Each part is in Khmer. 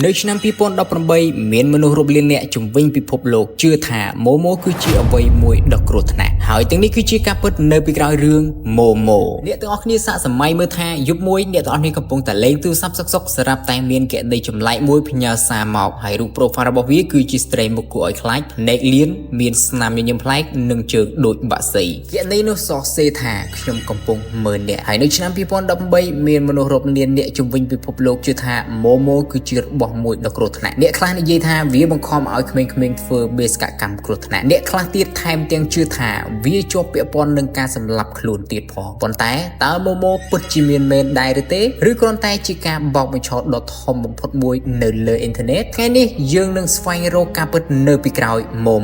នៅឆ្នាំ2018មានមនុស្សរាប់លានអ្នកជំវិញពិភពលោកជឿថាម៉ូម៉ូគឺជាអ្វីមួយដ៏គ្រោះថ្នាក់ហើយទាំងនេះគឺជាការពិតនៅពីក្រោយរឿងម៉ូម៉ូអ្នកទាំងអស់គ្នាសាកសម័យមើលថាយប់មួយអ្នកទាំងអស់គ្នាកំពុងតែលេងទូរស័ព្ទសុកស្រាប់តែមានគណនីចម្លែកមួយផ្ញើសារមកហើយរូប profile របស់វាគឺជាស្ត្រីមុខគួរឲ្យខ្លាចភ្នែកលៀនមានស្នាមញញឹមប្លែកនិងជើងដូចបាក់សីគណនីនោះសរសេរថាខ្ញុំកំពុងមើលអ្នកហើយនៅឆ្នាំ2018មានមនុស្សរាប់លានអ្នកជំវិញពិភពលោកជឿថាម៉ូម៉ូគឺជារបស់មួយដ៏គ្រោះថ្នាក់អ្នកខ្លះនិយាយថាវាបង្ខំឲ្យក្មេងៗធ្វើបេសកកម្មគ្រោះថ្នាក់អ្នកខ្លះទៀតថែមទាំងជឿថាវាជាប់ពាក់ព័ន្ធនឹងការសម្លាប់ខ្លួនទៀតផងប៉ុន្តែតើម៉ូម៉ូពិតជាមានមែនដែរឬទេឬគ្រាន់តែជាការបោកបញ្ឆោតដ៏ធំបំផុតមួយនៅលើអ៊ីនធឺណិតថ្ងៃនេះយើងនឹងស្វែងរកការពិតនៅពីក្រោយម៉ូ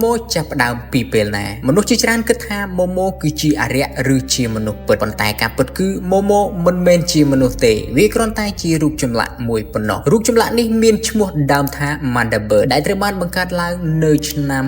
ម៉ូចាប់ផ្ដើមពីពេលណាមនុស្សជាច្រើនគិតថាម៉ូម៉ូគឺជាអារក្សឬជាមនុស្សពិតប៉ុន្តែការពិតគឺម៉ូម៉ូមិនមែនជាមនុស្សទេវាគ្រាន់តែជារូបចម្លាក់មួយប៉ុណ្ណោះរូបចម្លាក់នេះមានឈ្មោះដើមថា Mandabird ដែលត្រូវបានបង្កើតឡើងនៅឆ្នាំ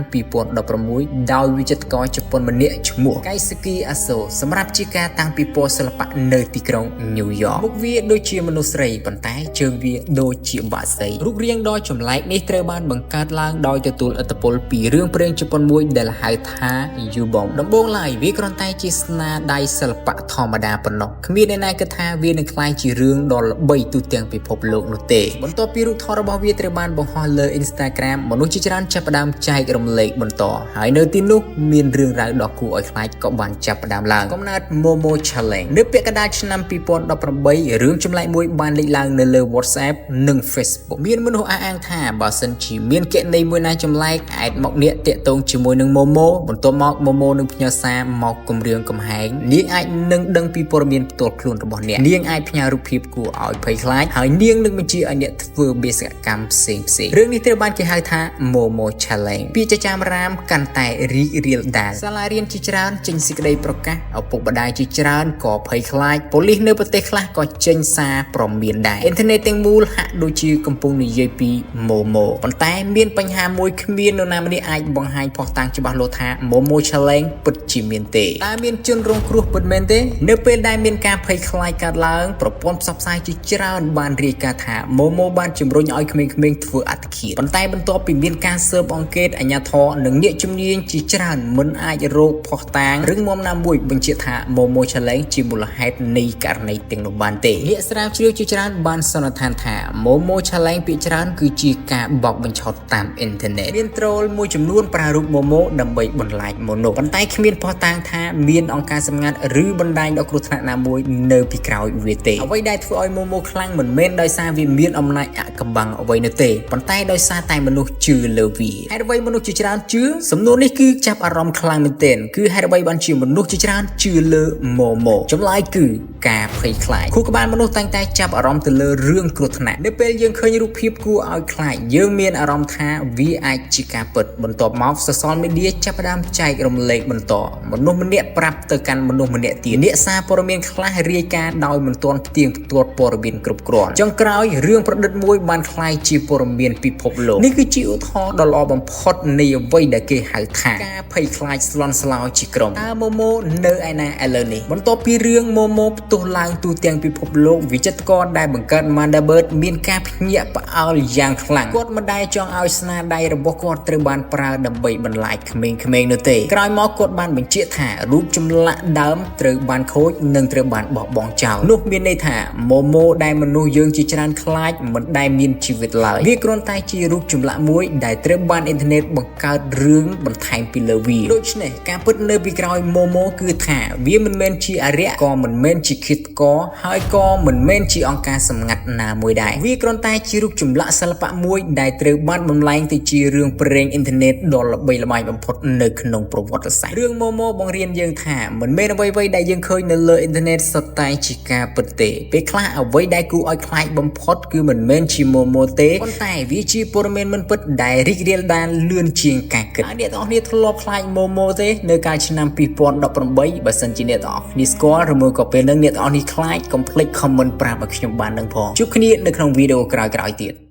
2016ដោយវិចិត្រករជប៉ុនម្នាក់ឈ្មោះ Keisuke Aso សម្រាប់ជាការតាំងពិព័រណ៍សិល្បៈនៅទីក្រុង New York មុខវាដូចជាមនុស្សស្រីប៉ុន្តែជើងវាដូចជាបាក់សីរូបរាងដ៏ចម្លែកនេះត្រូវបានបង្កើតឡើងដោយទទួលឥទ្ធិពលពីរឿងព្រេងជប៉ុនមួយដែលហៅថា Yubon ដំបូងឡើយវាគ្រាន់តែជាស្នាដៃសិល្បៈធម្មតាប៉ុណ្ណោះគ្មានអ្នកណាគិតថាវានឹងក្លាយជារឿងដ៏ល្បីទូទាំងពិភពលោកនោះទេបន្ទាប់ពីរូបថតរបស់វាត្រូវបានបង្ហោះលើ Instagram មនុស្សជាច្រើនចាប់ផ្ដើមចែករំលែកបន្តហើយនៅទីនោះមានរឿងរ៉ាវដ៏គួរឲ្យខ្លាចក៏បានចាប់ផ្ដើមឡើងកំណើត Momo Challenge នៅពាក់កណ្ដាលឆ្នាំ2018រឿងចម្លែកមួយបានលេចឡើងនៅលើ WhatsApp និង Facebook មានមនុស្សអះអាងថាបើសិនជាមានគណនីមួយណាចម្លែកអាចមកអ្នកតាក់ទងជាមួយនឹង Momo បន្ទាប់មក Momo នឹងផ្ញើសារមកគម្រាមកំហែងនាងអាចនឹងដឹងពីព័ត៌មានផ្ទាល់ខ្លួនរបស់អ្នកនាងអាចផ្ញើរូបភាពគួរឲ្យភ័យខ្លាចហើយនាងនឹងបញ្ជាឲ្យអ្នកធ្វើបេសកកម្មផ្សេងរឿងនេះត្រូវបានគេហៅថា Momo Challenge ពាក្យចចាមរាមកាន់តែរីករាលដាលសាលារៀនជាច្រើនចេញសេចក្តីប្រកាសឪពុកម្ដាយជាច្រើនក៏ភ័យខ្លាចប៉ូលីសនៅប្រទេសខ្លះក៏ចេញសារព្រមានដែរអ៊ីនធឺណិតទាំងមូលហាក់ដូចជាកំពុងនិយាយពី Momo ប៉ុន្តែមានបញ្ហាមួយគ្មាននរណាម្នាក់អាចបង្ហាញភស្តុតាងច្បាស់លាស់ថា Momo Challenge ពិតជាមានទេតើមានជនរងគ្រោះពិតមែនទេនៅពេលដែលមានការភ័យខ្លាចកើតឡើងប្រព័ន្ធផ្សព្វផ្សាយជាច្រើនបានរាយការណ៍ថា Momo បានជំរុញឲ្យក្មេងៗធ្វើអត្តឃាតប៉ុន្តែបន្ទាប់ពីមានការស៊ើបអង្កេតអាជ្ញាធរនិងអ្នកជំនាញជាច្រើនមិនអាចរកភស្តុតាងឬមុំណាមួយបញ្ជាក់ថា Momo Challenge ជាមូលហេតុនៃករណីទាំងនោះបានទេអ្នកស្រាវជ្រាវជាច្រើនបានសន្និដ្ឋានថា Momo Challenge ភាគច្រើនគឺជាការបោកបញ្ឆោតតាមអ៊ីនធឺណិតមានត្រូលមួយចំនួនប្រើរូប Momo ដើម្បីបន្លាចមនុស្សប៉ុន្តែគ្មានភស្តុតាងថាមានអង្គការសម្ងាត់ឬបណ្ដាញដ៏គ្រោះថ្នាក់ណាមួយនៅពីក្រោយវាទេអ្វីដែលធ្វើឲ្យ Momo ខ្លាំងមិនមែនដោយសារវាមានអំណាចអាថ៌កំបាំងអ្វីនោះទេប៉ុន្តែដោយសារតែមនុស្សជឿលើវាហេតុអ្វីមនុស្សជាច្រើនជឿសំណួរនេះគឺចាប់អារម្មណ៍ខ្លាំងមែនទែនគឺហេតុអ្វីបានជាមនុស្សជាច្រើនជឿលើ Momo ចម្លើយគឺការភ័យខ្លាចខួរក្បាលមនុស្សតែងតែចាប់អារម្មណ៍ទៅលើរឿងគ្រោះថ្នាក់នៅពេលយើងឃើញរូបភាពគួរឲ្យខ្លាចយើងមានអារម្មណ៍ថាវាអាចជាការពិតបន្ទាប់មក Social Media ចាប់ផ្ដើមចែករំលែកបន្តមនុស្សម្នាក់ប្រាប់ទៅកាន់មនុស្សម្នាក់ទៀតអ្នកសារព័ត៌មានខ្លះរាយការណ៍ដោយមិនទាន់ផ្ទៀងផ្ទាត់ព័ត៌មានគ្រប់គ្រាន់ចុងក្រោយរឿងប្រឌិតមួយបានក្លាយជាព័ត៌មានពិភពលោកនេះគឺជាឧទាហរណ៍ដ៏ល្អបំផុតនៃអ្វីដែលគេហៅថាការភ័យខ្លាចស្លន់ស្លោជាក្រុមតើ Momo នៅឯណាឥឡូវនេះបន្ទាប់ពីរឿង Momo ផ្ទុះឡើងទូទាំងពិភពលោកវិចិត្រករដែលបង្កើត Mandabird មានការភ្ញាក់ផ្អើលយ៉ាងខ្លាំងគាត់មិនដែលចង់ឲ្យស្នាដៃរបស់គាត់ត្រូវបានប្រើដើម្បីបន្លាចក្មេងៗនោះទេក្រោយមកគាត់បានបញ្ជាក់ថារូបចម្លាក់ដើមត្រូវបានខូចនិងត្រូវបានបោះបង់ចោលនោះមានន័យថា Momo ដែលមនុស្សយើងជាច្រើនខ្លាចមិនដែលមានជីវិតឡើយវាគ្រាន់តែជារូបចម្លាក់មួយដែលត្រូវបានអ៊ីនធឺណិតបង្កើតរឿងបន្ថែមពីលើវាដូច្នេះការពិតនៅពីក្រោយ Momo គឺថាវាមិនមែនជាអារក្សក៏មិនមែនជាឃាតករហើយក៏មិនមែនជាអង្គការសម្ងាត់ណាមួយដែរវាគ្រាន់តែជារូបចម្លាក់សិល្បៈមួយដែលត្រូវបានបំលែងទៅជារឿងព្រេងអ៊ីនធឺណិតដ៏ល្បីល្បាញបំផុតនៅក្នុងប្រវត្តិសាស្ត្ររឿង Momo បង្រៀនយើងថាមិនមែនអ្វីៗដែលយើងឃើញនៅលើអ៊ីនធឺណិតសុទ្ធតែជាការពិតទេពេលខ្លះអ្វីដែលគួរឲ្យខ្លាចបំផុតគឺមិនមែនជា Momo ទេប៉ុន្តែវាជាព័ត៌មានមិនពិតដែលរីករាលដាលលឿនជាងការគិតអ្នកទាំងអស់គ្នាធ្លាប់ខ្លាច Momo ទេនៅកាលឆ្នាំ2018បើសិនជាអ្នកទាំងអស់គ្នាស្គាល់ឬមួយក៏ពេលហ្នឹងអ្នកទាំងអស់គ្នាខ្លាចកុំភ្លេច comment ប្រាប់ឲ្យខ្ញុំបាននឹងផងជួបគ្នានៅក្នុងវីដេអូក្រោយៗទៀត